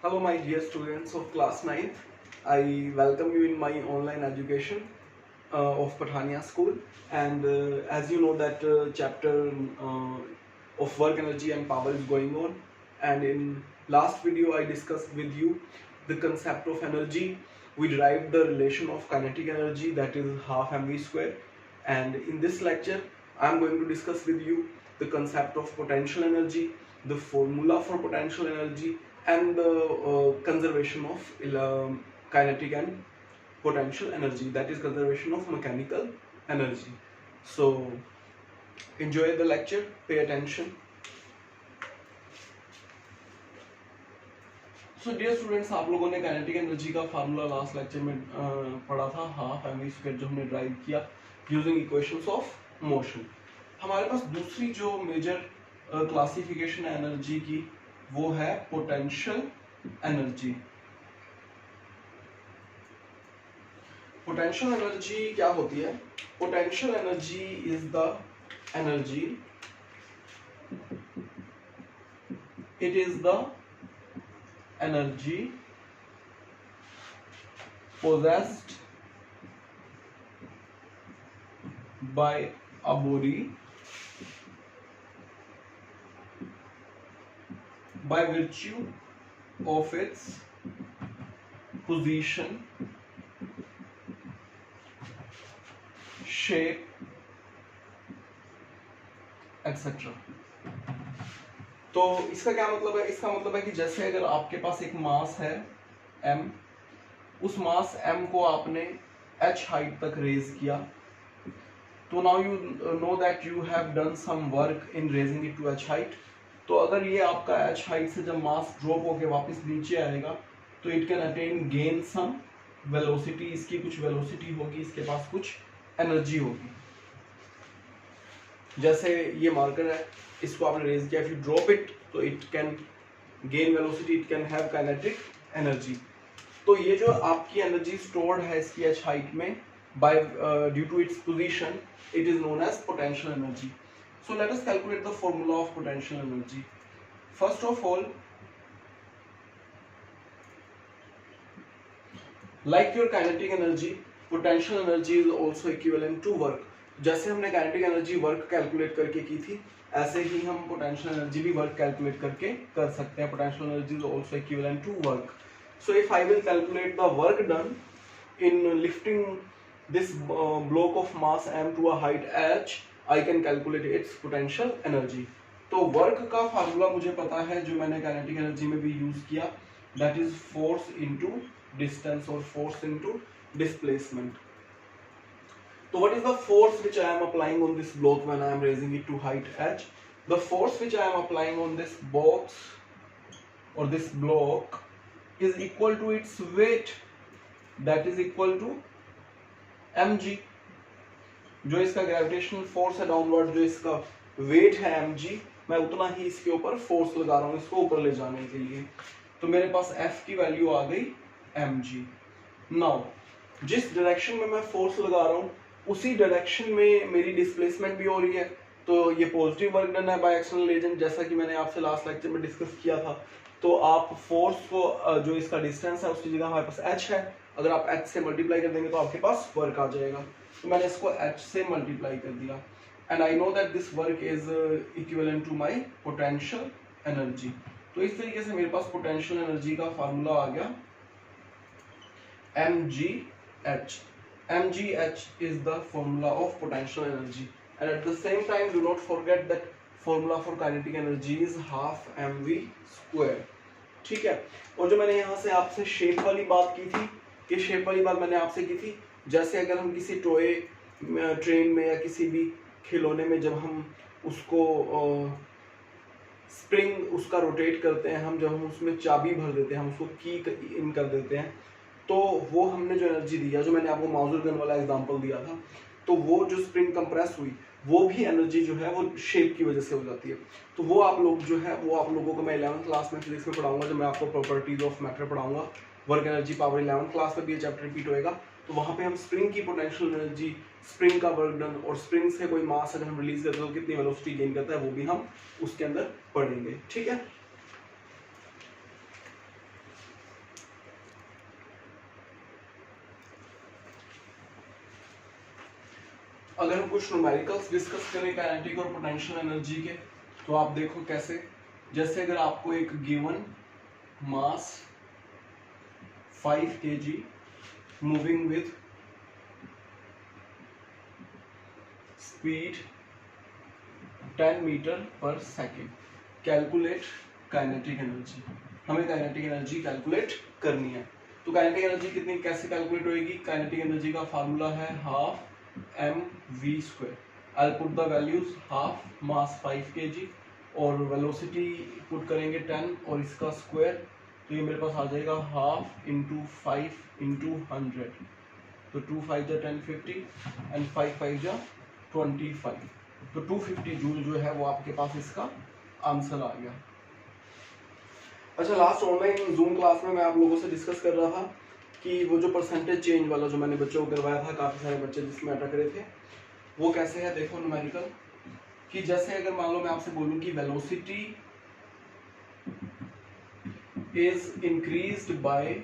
Hello my dear students of class 9th. I welcome you in my online education of Pathania School, and as you know that chapter of work energy and power is going on, and in last video I discussed with you the concept of energy. We derived the relation of kinetic energy, that is half mv square, and in this lecture I am going to discuss with you the concept of potential energy, the formula for potential energy, and the conservation of kinetic and potential energy, that is conservation of mechanical energy. So enjoy the lecture, pay attention. So dear students, आप लोगों ने kinetic energy का formula last lecture में पढ़ा था, half M we square, जो हमने drive किया यूजिंग इक्वेशंस ऑफ मोशन। हमारे पास दूसरी जो मेजर क्लासिफिकेशन है एनर्जी की, वो है पोटेंशियल एनर्जी। पोटेंशियल एनर्जी क्या होती है? Potential energy is the energy, it is the energy possessed by a body by virtue of its position, shape, etc. तो इसका क्या मतलब है? इसका मतलब है कि जैसे अगर आपके पास एक मास है m, उस मास m को आपने h हाइट तक रेज किया, तो now you know that you have done some work in raising it to h height. तो अगर ये आपका h हाइट से जब मास ड्रॉप होके वापस नीचे आएगा, तो it can attain gain some velocity, इसकी कुछ वेलोसिटी होगी, इसके पास कुछ एनर्जी होगी। जैसे ये मार्कर है, इसको आपने रेज किया, इफ यू ड्रॉप इट तो it can gain velocity, it can have kinetic energy. तो ये जो आपकी एनर्जी स्टोर्ड है इसकी h हाइट में by due to its position, it is known as potential energy. So let us calculate the formula of potential energy. First of all, like your kinetic energy, potential energy is also equivalent to work. जैसे हमने kinetic energy work calculate करके की थी, ऐसे ही हम potential energy भी work calculate करके कर सकते हैं। Potential energy is also equivalent to work. So if I will calculate the work done in lifting this block of mass m to a height h, I can calculate its potential energy. तो work का formula मुझे पता है, जो मैंने kinetic energy में भी use किया, that is force into distance और force into displacement. So what is the force which I am applying on this block when I am raising it to height h? The force which I am applying on this box or this block is equal to its weight, that is equal to mg। जो इसका gravitational force है downward, जो इसका wait है mg, मैं उतना ही इसके ऊपर फोर्स लगा रहा हूँ इसको ऊपर ले जाने के लिए। तो मेरे पास f की वैल्यू आ गई mg। नाउ जिस डायरेक्शन में मैं फोर्स लगा रहा हूँ, उसी डायरेक्शन में मेरी डिस्प्लेसमेंट भी हो रही है, तो ये पॉजिटिव वर्क डन है बाय एक्सटर्नल एजेंट, जैसा कि मैंने आपसे लास्ट लेक्चर में डिस्कस किया था। तो आप फोर्स को, जो इसका डिस्टेंस है उसकी जगह हमारे पास h है, अगर आप h से मल्टीप्लाई कर देंगे तो आपके पास वर्क आ जाएगा। तो मैंने इसको h से मल्टीप्लाई कर दिया, and I know that this work is equivalent to my potential energy. तो इस तरीके से मेरे पास पोटेंशियल एनर्जी का फार्मूला आ गया mgh. mgh is the formula of potential energy, and at the same time do not forget that formula for kinetic energy is half mv square। ठीक है। और जो मैंने यहाँ से आपसे शेप वाली बात की थी, ये शेप वाली बात मैंने आपसे की थी, जैसे अगर हम किसी टॉय ट्रेन में या किसी भी खिलौने में जब हम उसको स्प्रिंग उसका रोटेट करते हैं, हम जब हम उसमें चाबी भर देते हैं, हम उसको की इन कर देते हैं, तो वो हमने जो एनर्जी दिया, जो मैंने आपको माउजर गन वाला एग्जांपल दिया था, तो वो जो स्प्रिंग कंप्रेस हुई, वो भी एनर्जी जो है वो शेप की वजह से हो जाती है। तो वो आप लोग जो है, वो आप लोगों को मैं 11th क्लास में फिजिक्स में पढ़ाऊंगा, जब मैं आपको प्रॉपर्टीज ऑफ मैटर पढ़ाऊंगा। Work energy power 11th class में भी ये चैप्टर रिपीट होएगा, तो वहाँ पे हम स्प्रिंग की पोटेंशियल एनर्जी, स्प्रिंग का वर्क डन और स्प्रिंग से कोई मास अगर हम रिलीज करते हैं तो कितनी वेलोसिटी गेन करता है, वो भी हम उसके अंदर पढ़ेंगे। ठीक है। अगर हम कुछ न्यूमेरिकल्स डिस्कस करें काइनेटिक और पोटेंशियल एनर्जी के, तो आप देखो कैसे। जैसे अगर आपको एक given mass 5 kg moving with speed 10 metre per second, calculate kinetic energy. हमें काइनेटिक एनर्जी कैलकुलेट करनी है। तो काइनेटिक एनर्जी कितनी कैसे कैलकुलेट होएगी? काइनेटिक एनर्जी का फार्मूला है half mv²। I put the values, half mass 5 kg और वेलोसिटी पुट करेंगे 10 और इसका स्क्वायर, तो ये मेरे पास आ जाएगा हाफ इंटू 5 इंटू 100। तो 2 5 जा 10 50 एंड 5 5 जा 25। तो 250 जूल जो है वो आपके पास इसका आंसर आ गया। अच्छा, लास्ट ऑनलाइन जूम क्लास में मैं आप लोगों से डिस्कस कर रहा था कि वो जो परसेंटेज चेंज वाला जो मैंने बच्चों को करवाया था, काफ़ी सारे बच्चे जिसमें अटक रहे थे, वो कैसे है देखो न्यूमेरिकल। कि जैसे अगर मान लो मैं आपसे बोलूं कि velocity is increased by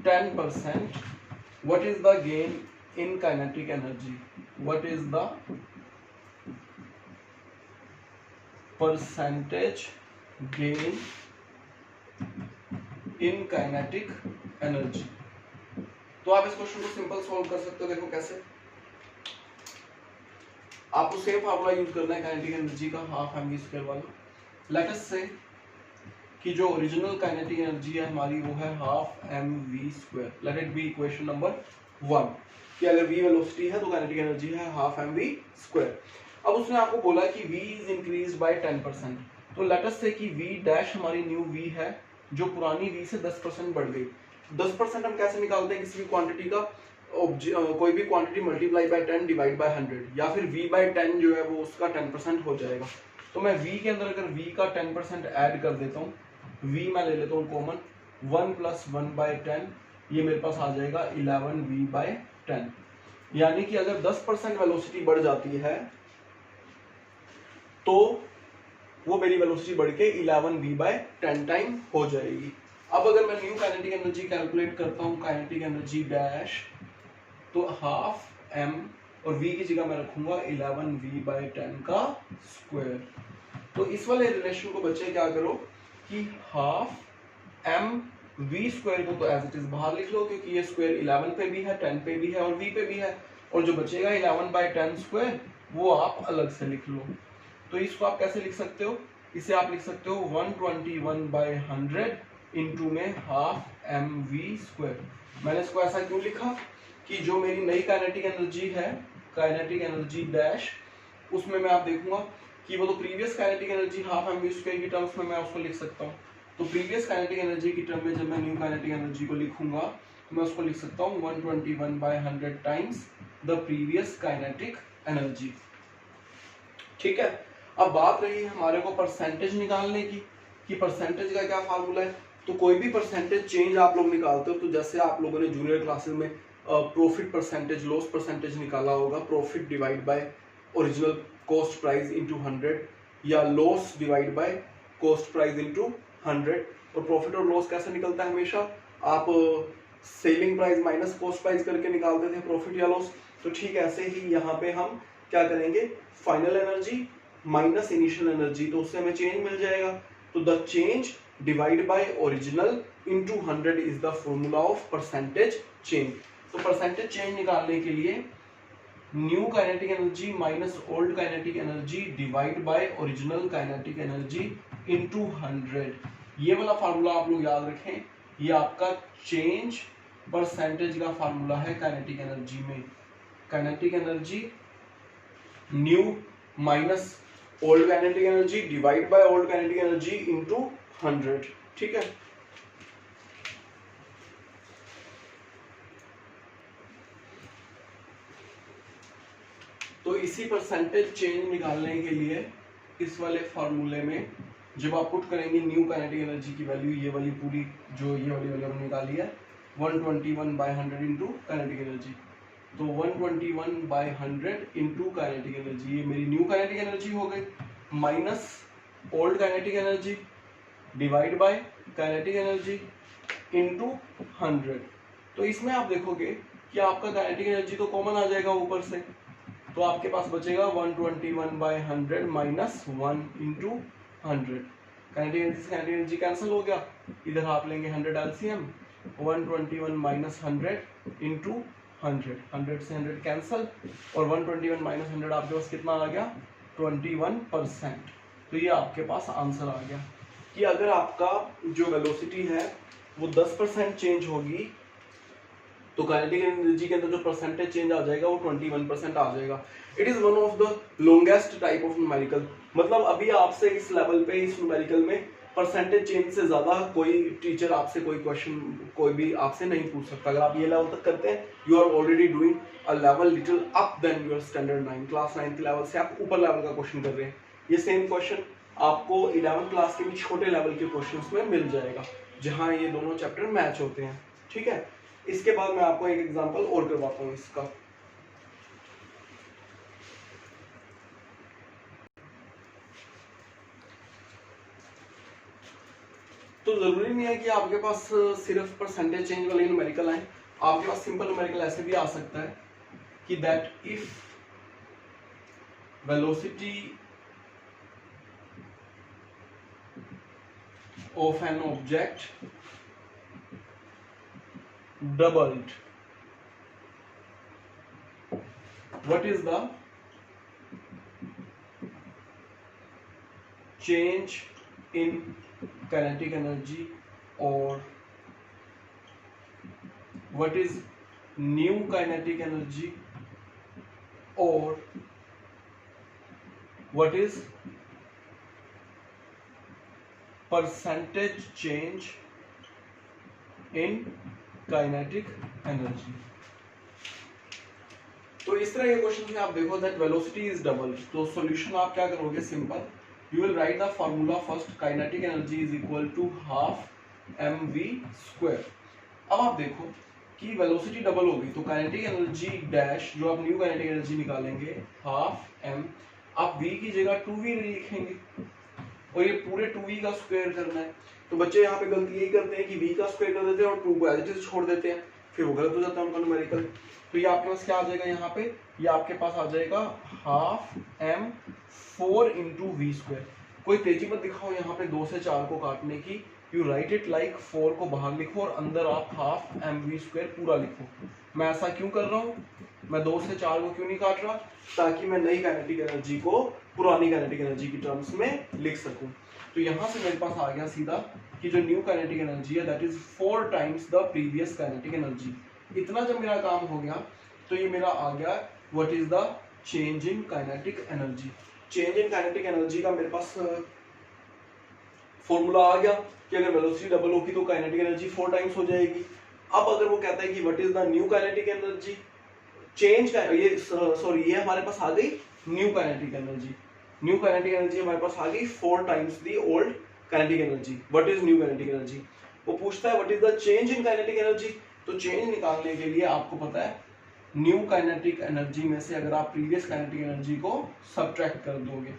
10%, what is the gain in kinetic energy? What is the percentage gain in kinetic energy? तो आप इस क्वेश्चन को सिंपल सॉल्व कर सकते हो। देखो कैसे, आपको सेम फार्मूला यूज करना है काइनेटिक एनर्जी का, हाफ mv² वाला। लेट अस से कि जो ओरिजिनल काइनेटिक एनर्जी है हमारी वो है half mv²। Let it be equation number 1 कि अगर v वेलोसिटी है तो काइनेटिक एनर्जी है हाफ mv²। अब उसने आपको बोला कि v इज इंक्रीज्ड बाय 10%। तो लेट अस से कि v डैश हमारी न्यू v है जो पुरानी v से 10% बढ़ गई। 10% हम कैसे निकालते हैं किसी भी क्वांटिटी का? कोई भी quantity multiply by 10 divide by 100, या फिर v बाय 10 जो है वो उसका 10% हो जाएगा। तो मैं v के अंदर अगर v का 10% ऐड कर देता हूँ, v मैं ले लेता हूँ कॉमन, 1 प्लस 1 बाय 10, ये मेरे पास आ जाएगा 11v बाय 10। यानी कि अगर 10% वेलोसिटी बढ़ जाती है तो वो मेरी वेलोसिटी बढ़ के 11v बाय 10 टाइम हो जाएगी। अब अगर मैं न्यू काइनेटिक एनर्जी कैलकुलेट करता हूँ, काइनेटिक एनर्जी डैश, तो हाफ m और v की जगह मैं रखूंगा 11v बाय 10 का स्क्वायर। तो इस वाले रिलेशन को बच्चे क्या करो कि हाफ mv² को तो एज इट इज बाहर लिख लो, क्योंकि ये स्क्वायर 11 पे भी है, 10 पे भी है और v पे भी है, और जो बचेगा 11 बाय 10 स्क्वायर वो आप अलग से लिख लो। तो इसको आप कैसे लिख सकते हो? इसे आप लिख सकते हो 121 बाय 100 इंटू में हाफ mv²। मैंने इसको ऐसा क्यों लिखा कि जो मेरी नई काइनेटिक एनर्जी है, काइनेटिक एनर्जी डैश, उसमें मैं आप देखूंगा कि वो तो previous kinetic energy half mv² की टर्म्स में मैं उसको लिख सकता हूँ। तो प्रीवियस काइनेटिक एनर्जी की टर्म में जब मैं न्यू काइनेटिक एनर्जी को लिखूंगा तो मैं उसको लिख सकता हूँ 121 by 100 times the previous kinetic energy. ठीक है, अब बात रही हमारे को परसेंटेज निकालने की कि परसेंटेज का क्या फार्मूला है। तो कोई भी परसेंटेज चेंज आप लोग निकालते हो, तो जैसे आप लोगों ने जूनियर क्लासेस में प्रॉफिट परसेंटेज, लॉस परसेंटेज निकाला होगा, profit divide by original cost price into 100, या loss divide by cost price into 100। और प्रॉफिट और लॉस कैसे निकलता है? हमेशा आप selling price minus cost price करके निकालते थे प्रॉफिट या लॉस। तो ठीक ऐसे ही यहाँ पे हम क्या करेंगे, final energy minus initial energy, तो उससे हमें चेंज मिल जाएगा। तो the change divide by original into 100 is the formula of percentage change. तो परसेंटेज चेंज निकालने के लिए new kinetic energy minus old kinetic energy divide by original kinetic energy into 100, ये वाला फार्मूला आप लोग याद रखें। ये आपका चेंज परसेंटेज का फार्मूला है काइनेटिक एनर्जी में। Kinetic energy new minus old kinetic energy divide by old kinetic energy into 100। ठीक है, तो इसी परसेंटेज चेंज निकालने के लिए इस वाले फॉर्मूले में जब आप पुट करेंगे न्यू काइनेटिक एनर्जी की वैल्यू, ये वाली पूरी जो ये वाली वैल्यू हमने निकाली है 121 बाय 100 इंटू काइनेटिक एनर्जी, तो 121 बाय 100 इंटू काइनेटिक एनर्जी, ये मेरी न्यू काइनेटिक एनर्जी हो गई, minus old kinetic energy divide by kinetic energy into 100। तो इसमें आप देखोगे कि आपका काइनेटिक एनर्जी तो कॉमन आ जाएगा ऊपर से, तो आपके पास बचेगा 121/100 माइनस 1 इंटू 100। काइनेटिक एनर्जी से काइनेटिक एनर्जी कैंसिल हो गया, इधर आप लेंगे 100 एलसीएम, 121 माइनस 100 इंटू 100, 100 से 100 कैंसिल, और 121 माइनस 100 आपके पास कितना आ गया 21%। तो ये आपके पास आंसर आ गया कि अगर आपका जो वेलोसिटी है वो 10% चेंज होगी तो काइनेटिक एनर्जी के अंदर जो परसेंटेज चेंज आ जाएगा वो 21% आ जाएगा। It is one of the longest type of numerical, मतलब अभी आपसे इस लेवल पे इस न्यूमेरिकल में परसेंटेज चेंज से ज्यादा कोई टीचर आपसे कोई क्वेश्चन कोई भी आपसे नहीं पूछ सकता। अगर आप ये लेवल तक करते हैं you are already doing a level little up then your standard 9 class 9 के लेवल से आप ऊपर लेवल का क्वेश्चन कर रहे हैं। ये सेम क्वेश्चन आपको 11th क्लास के भी छोटे लेवल के क्वेश्चंस में मिल जाएगा जहां ये दोनों चैप्टर मैच होते हैं। ठीक है, इसके बाद मैं आपको एक एग्जांपल और करवाता हूं इसका। तो जरूरी नहीं है कि आपके पास सिर्फ परसेंटेज चेंज वाले न्यूमेरिकल आए, आपके पास सिंपल न्यूमेरिकल ऐसे भी आ सकता है कि that if velocity of an object doubled, what is the change in kinetic energy, or what is new kinetic energy, or what is percentage change in kinetic energy. तो इस तरह के क्वेश्चन में आप देखो दैट वेलोसिटी इज डबल, तो solution आप क्या करोगे, simple you will write the formula first, kinetic energy is equal to half mv square. अब आप देखो कि वेलोसिटी डबल होगी तो काइनेटिक एनर्जी डैश जो आप न्यू काइनेटिक एनर्जी निकालेंगे हाफ m, आप v की जगह 2v लिखेंगे और ये पूरे 2v का स्क्वायर करना है। तो बच्चे यहाँ पे गलती यही करते हैं कि v का स्क्वायर कर देते हैं और 2 को एज इट इज छोड़ देते हैं, फिर वो गलत हो जाता है उनका न्यूमेरिकल। तो ये आपके पास क्या आ जाएगा, यहाँ पे ये आपके पास आ जाएगा half m 4 into v square. कोई तेजी मत दिखाओ यहाँ पे 2 से 4 को काटने की, यू राइट इट लाइक 4 को बाहर लिखो और अंदर आप हाफ mv स्क्वायर पूरा लिखो। मैं ऐसा क्यों कर रहा हूँ, मैं 2 से 4 को क्यों नहीं काट रहा, ताकि मैं नई काइनेटिक एनर्जी को पुरानी काइनेटिक एनर्जी की टर्म्स में लिख सकूं। तो यहाँ से मेरे पास आ गया सीधा कि जो न्यू काइनेटिक एनर्जी है that is 4 times the previous kinetic energy. इतना जब मेरा काम हो गया तो ये मेरा आ गया what is the change in kinetic energy. Change in kinetic energy का मेरे पास फॉर्मूला आ गया कि अगर वेलोसिटी डबल होगी तो काइनेटिक एनर्जी 4 टाइम्स हो जाएगी। अब अगर वो कहता है कि what is the new kinetic energy, change का ये सॉरी ये हमारे पास आ गई new kinetic energy. New kinetic energy हमारे पास आ गई 4 times the old kinetic energy. What is new kinetic energy, वो पूछता है what is the change in kinetic energy. तो चेंज निकालने के लिए आपको पता है न्यू काइनेटिक एनर्जी में से अगर आप प्रीवियस काइनेटिक एनर्जी को सब्ट्रैक्ट कर दोगे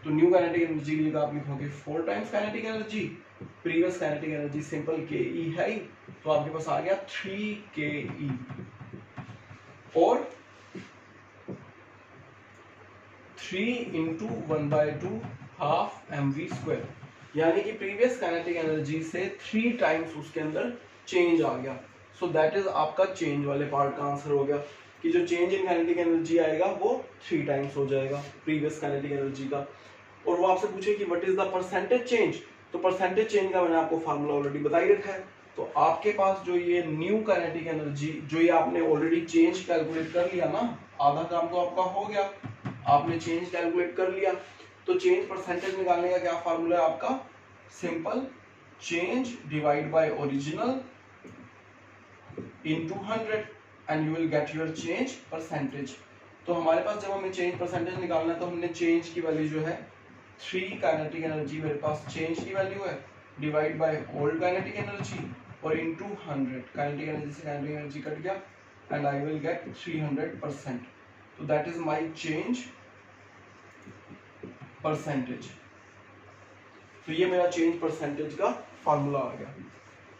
तो न्यू काइनेटिक एनर्जी की जगह आप लिखोगे 4 times kinetic energy, previous kinetic energy simple के ई है, तो आपके पास आ गया 3 के ई और 3 इंटू 1/2 हाफ mv स्क्वायर, यानी कि प्रीवियस काइनेटिक एनर्जी से 3 टाइम्स उसके अंदर चेंज आ गया। सो दैट इज आपका चेंज वाले पार्ट का आंसर हो गया कि जो चेंज इन काइनेटिक एनर्जी आएगा वो 3 टाइम्स हो जाएगा प्रीवियस काइनेटिक एनर्जी का। और वो आपसे पूछे कि what is the percentage change, तो परसेंटेज चेंज का मैंने आपको फार्मूला ऑलरेडी बता ही रखा है। तो आपके पास जो ये न्यू काइनेटिक एनर्जी जो ये आपने ऑलरेडी चेंज कैलकुलेट कर लिया ना, आधा काम तो आपका हो गया, आपने चेंज कैलकुलेट कर लिया। तो चेंज परसेंटेज निकालने का क्या फार्मूला है आपका, simple change divide by original into 100 and you will get your change percentage. तो हमारे पास जब हमें चेंज परसेंटेज निकालना है तो हमने चेंज की वैल्यू जो है 3 काइनेटिक एनर्जी मेरे पास चेंज की वैल्यू है divide by old kinetic energy और इनटू 100, काइनेटिक एनर्जी से काइनेटिक एनर्जी कट गया एंड आई विल गेट 300%। तो that is my change percentage. तो ये मेरा चेंज परसेंटेज का फार्मूला आ गया।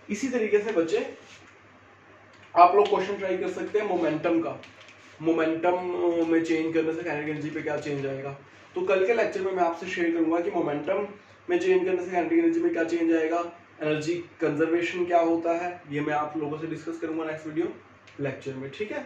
इसी तरीके से बच्चे आप लोग क्वेश्चन ट्राई कर सकते हैं मोमेंटम का, मोमेंटम में चेंज करने से काइनेटिक एनर्जी पे क्या चेंज आएगा। तो कल के लेक्चर में मैं आपसे शेयर करूंगा कि मोमेंटम में चेंज करने से काइनेटिक एनर्जी में क्या चेंज आएगा, एनर्जी कंजर्वेशन क्या होता है, ये मैं आप लोगों से डिस्कस करूंगा नेक्स्ट वीडियो लेक्चर में, ठीक है।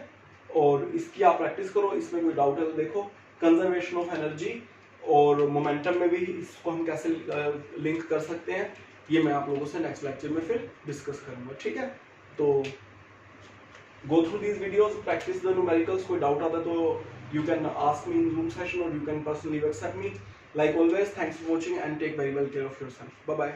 और इसकी आप प्रैक्टिस करो, इसमें कोई डाउट है तो देखो। कंजर्वेशन ऑफ एनर्जी और मोमेंटम में भी इसको हम कैसे लिंक कर सकते हैं, ये मैं आप लोगों से नेक्स्ट लेक्चर में फिर डिस्कस करूंगा, ठीक है। तो go through these videos, practice the numericals. कोई डाउट आता तो you can ask me in Zoom session or you can personally WhatsApp me. Like always, thanks for watching and take very well care of yourself. Bye bye.